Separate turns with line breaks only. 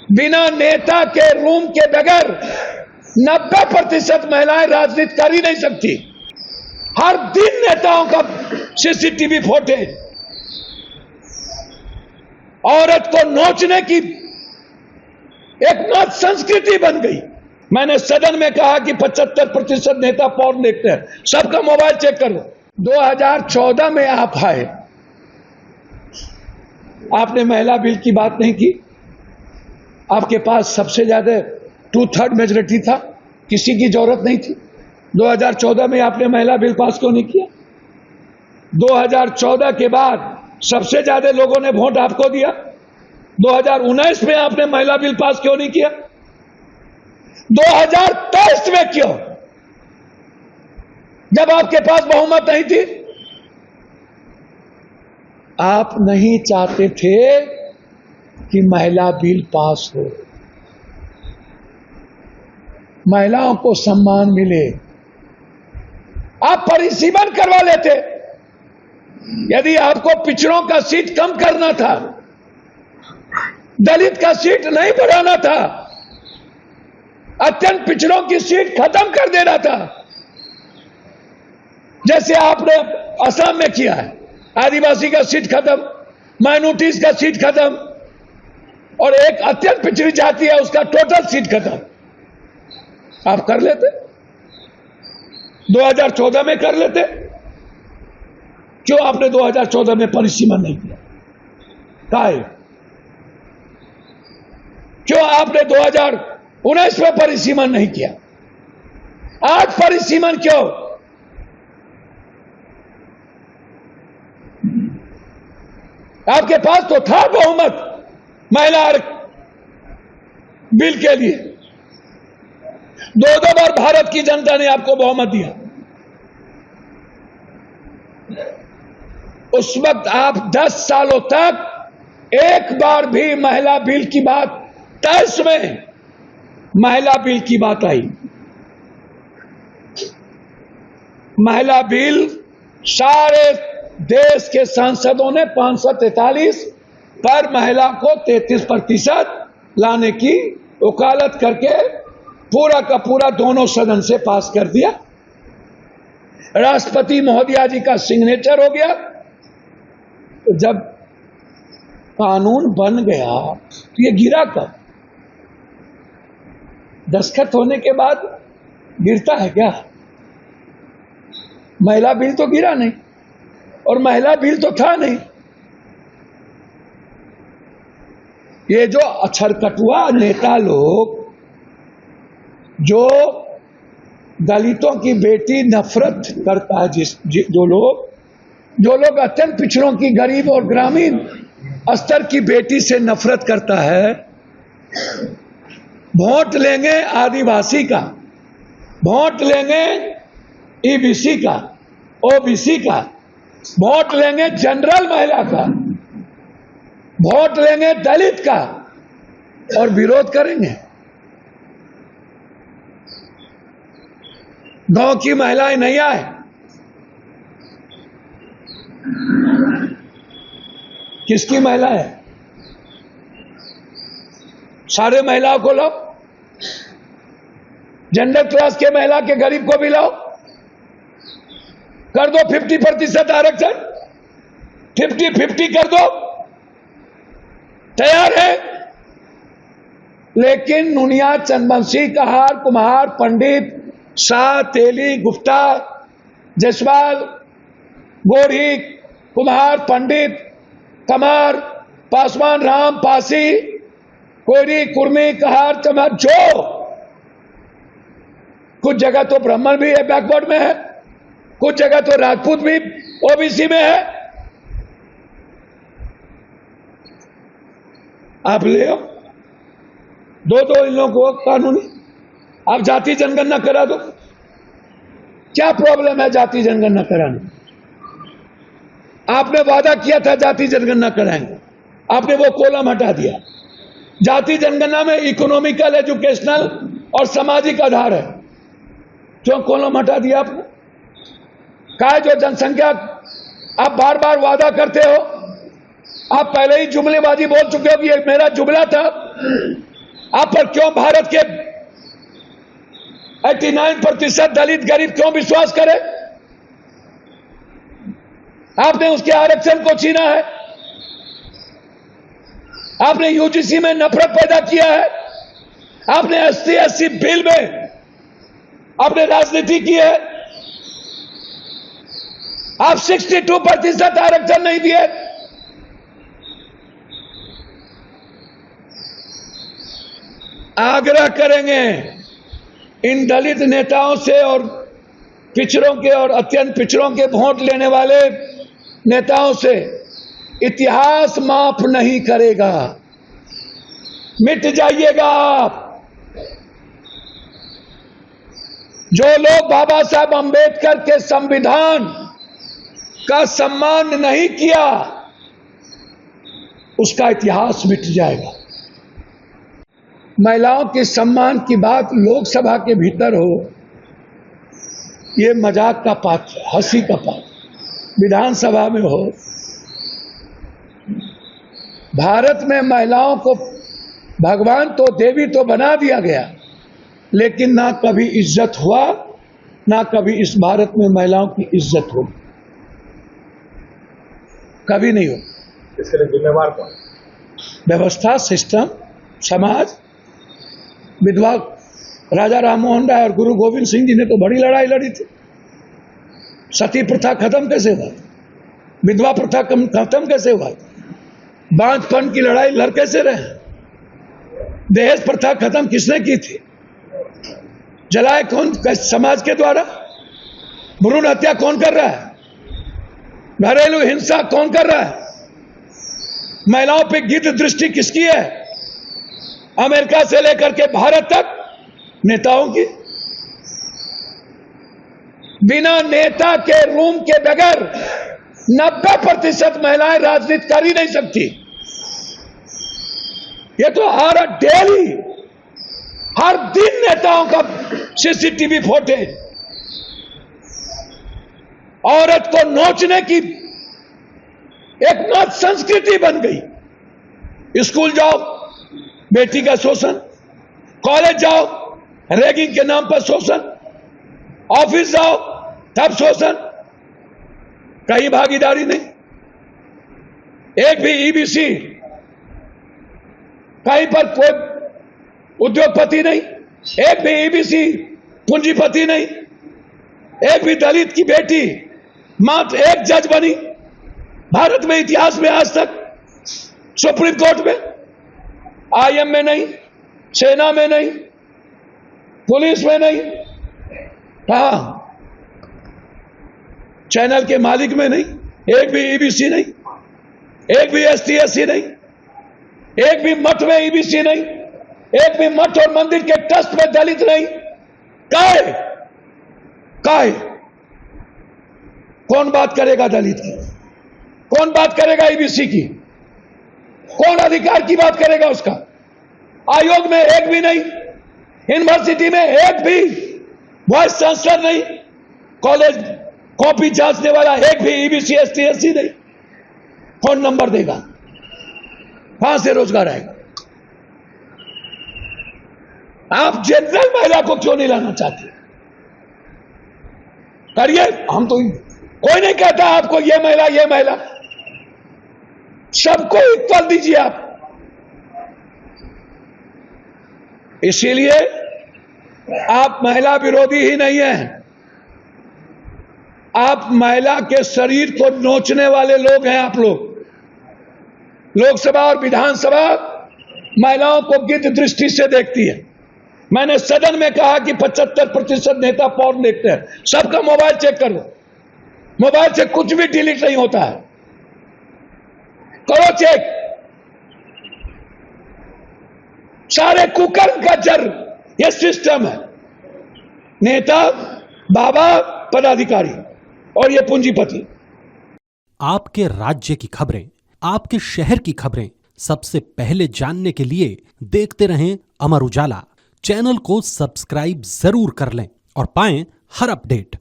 बिना नेता के रूम के बगैर 90% महिलाएं राजनीति कर ही नहीं सकती। हर दिन नेताओं का सीसीटीवी फुटेज, औरत को नोचने की एक मत संस्कृति बन गई। मैंने सदन में कहा कि 75% नेता पॉर्न देखते हैं। सबका मोबाइल चेक करो। 2014 में आप आए, आपने महिला बिल की बात नहीं की। आपके पास सबसे ज्यादा 2/3 मेजोरिटी था, किसी की जरूरत नहीं थी। 2014 में आपने महिला बिल पास क्यों नहीं किया? 2014 के बाद सबसे ज्यादा लोगों ने वोट आपको दिया। 2019 में आपने महिला बिल पास क्यों नहीं किया? 2023 में क्यों, जब आपके पास बहुमत नहीं थी? आप नहीं चाहते थे कि महिला बिल पास हो, महिलाओं को सम्मान मिले। आप परिसीमन करवा लेते। यदि आपको पिछड़ों का सीट कम करना था, दलित का सीट नहीं बढ़ाना था, अत्यंत पिछड़ों की सीट खत्म कर देना था, जैसे आपने असम में किया है। आदिवासी का सीट खत्म, माइनॉरिटीज का सीट खत्म, और एक अत्यंत पिछड़ी जाति है उसका टोटल सीट खत्म। आप कर लेते, 2014 में कर लेते। क्यों आपने 2014 में परिसीमन नहीं किया? काहे? क्यों आपने 2019 में परिसीमन नहीं किया? आज परिसीमन क्यों? आपके पास तो था बहुमत महिला बिल के लिए। 2 बार भारत की जनता ने आपको बहुमत दिया। उस वक्त आप 10 सालों तक एक बार भी महिला बिल की बात, 23 में महिला बिल की बात आई। महिला बिल सारे देश के सांसदों ने 543 पर महिला को 33% लाने की वकालत करके पूरा का पूरा दोनों सदन से पास कर दिया। राष्ट्रपति महोदया जी का सिग्नेचर हो गया। तो जब कानून बन गया तो ये गिरा कब? दस्तखत होने के बाद गिरता है क्या? महिला बिल तो गिरा नहीं, और महिला बिल तो था नहीं। ये जो अछरकटुआ नेता लोग, जो दलितों की बेटी नफरत करता है, जो लोग अत्यंत पिछड़ों की, गरीब और ग्रामीण स्तर की बेटी से नफरत करता है, वोट लेंगे आदिवासी का, वोट लेंगे ईबीसी का, ओबीसी का, वोट लेंगे जनरल महिला का, वोट लेंगे दलित का, और विरोध करेंगे। गांव की महिलाएं नहीं आए, किसकी महिला है? सारे महिलाओं को लाओ, जेंडर क्लास के महिला के गरीब को भी लाओ, कर दो 50% आरक्षण, 50-50 कर दो, तैयार है। लेकिन नुनिया, चंदवंशी, कहार, कुम्हार, पंडित, शाह, तेली, गुप्ता, जसवाल, गोरी, कुम्हार, पंडित, कमार, पासवान, राम, पासी, कोयरी, कुर्मी, कहार, चमार, जो कुछ जगह तो ब्राह्मण भी है, बैकवर्ड में है, कुछ जगह तो राजपूत भी ओबीसी में है। आप ले आओ, दो इन लोगों को कानूनी। आप जाति जनगणना करा दो। क्या प्रॉब्लम है जाति जनगणना कराने? आपने वादा किया था जाति जनगणना कराएंगे, आपने वो कॉलम हटा दिया। जाति जनगणना में इकोनॉमिकल, एजुकेशनल और सामाजिक आधार है, क्यों कॉलम हटा दिया आपने? क्या जो जनसंख्या आप बार बार वादा करते हो, आप पहले ही जुमलेबाजी बोल चुके हो कि ये मेरा जुमला था, आप पर क्यों भारत के 89% दलित गरीब क्यों विश्वास करे? आपने उसके आरक्षण को छीना है, आपने यूजीसी में नफरत पैदा किया है, आपने SC/SC बिल में आपने राजनीति की है, आप 62% आरक्षण नहीं दिए। आग्रह करेंगे इन दलित नेताओं से और पिछड़ों के और अत्यंत पिछड़ों के वोट लेने वाले नेताओं से, इतिहास माफ नहीं करेगा, मिट जाइएगा आप। जो लोग बाबा साहब अंबेडकर के संविधान का सम्मान नहीं किया, उसका इतिहास मिट जाएगा। महिलाओं के सम्मान की बात लोकसभा के भीतर हो, ये मजाक का पात्र, हंसी का पात्र। विधानसभा में हो, भारत में महिलाओं को भगवान तो देवी तो बना दिया गया, लेकिन ना कभी इज्जत हुआ, ना कभी इस भारत में महिलाओं की इज्जत होगी, कभी नहीं हो।
इसके लिए जिम्मेवार कौन?
व्यवस्था, सिस्टम, समाज। विधवा राजा राममोहन राय और गुरु गोविंद सिंह जी ने तो बड़ी लड़ाई लड़ी थी। सती प्रथा खत्म कैसे हुआ? विधवा प्रथा खत्म कैसे हुआ? बांझपन की लड़ाई लड़ कैसे रहे? दहेज प्रथा खत्म किसने की थी? जलाए कौन? समाज के द्वारा। भ्रूण हत्या कौन कर रहा है? घरेलू हिंसा कौन कर रहा है? महिलाओं पे गिद्ध दृष्टि किसकी है? अमेरिका से लेकर के भारत तक नेताओं की। बिना नेता के रूम के बगैर 90% महिलाएं राजनीति कर ही नहीं सकती। ये तो हर दिन नेताओं का CCTV फुटेज। औरत को नोचने की एक नव संस्कृति बन गई। स्कूल जाओ, बेटी का शोषण, कॉलेज जाओ, रैगिंग के नाम पर शोषण, ऑफिस जाओ तब शोषण, कहीं भागीदारी नहीं, एक भी EBC, कहीं पर कोई उद्योगपति नहीं, एक भी EBC पूंजीपति नहीं, एक भी दलित की बेटी मात्र एक जज बनी भारत में इतिहास में आज तक, सुप्रीम कोर्ट में, IM में नहीं, सेना में नहीं, पुलिस में नहीं, कहां चैनल के मालिक में नहीं, एक भी EBC नहीं, एक भी ST/SC नहीं, एक भी मठ में EBC नहीं, एक भी मठ और मंदिर के ट्रस्ट में दलित नहीं। काहे कौन बात करेगा दलित की? कौन बात करेगा EBC की? कौन अधिकार की बात करेगा उसका? आयोग में एक भी नहीं, यूनिवर्सिटी में एक भी वाइस चांसलर नहीं, कॉलेज कॉपी जांचने वाला एक भी EBC ST/SC नहीं। कौन नंबर देगा? कहां से रोजगार आएगा? आप जनरल महिला को क्यों नहीं लाना चाहते? करिए, हम तो कोई नहीं कहता आपको ये महिला, सबको इक्वल दीजिए आप। इसीलिए आप महिला विरोधी ही नहीं हैं, आप महिला के शरीर को नोचने वाले लोग हैं। आप लोग लोकसभा और विधानसभा महिलाओं को गिद्ध दृष्टि से देखती है। मैंने सदन में कहा कि 75% नेता पॉर्न देखते हैं। सबका मोबाइल चेक करो, मोबाइल से कुछ भी डिलीट नहीं होता है, करो चेक। सारे कुकर्म का जड़ ये सिस्टम है। नेता, बाबा, पदाधिकारी और ये पूंजीपति।
आपके राज्य की खबरें, आपके शहर की खबरें सबसे पहले जानने के लिए देखते रहें अमर उजाला। चैनल को सब्सक्राइब जरूर कर लें और पाएं हर अपडेट।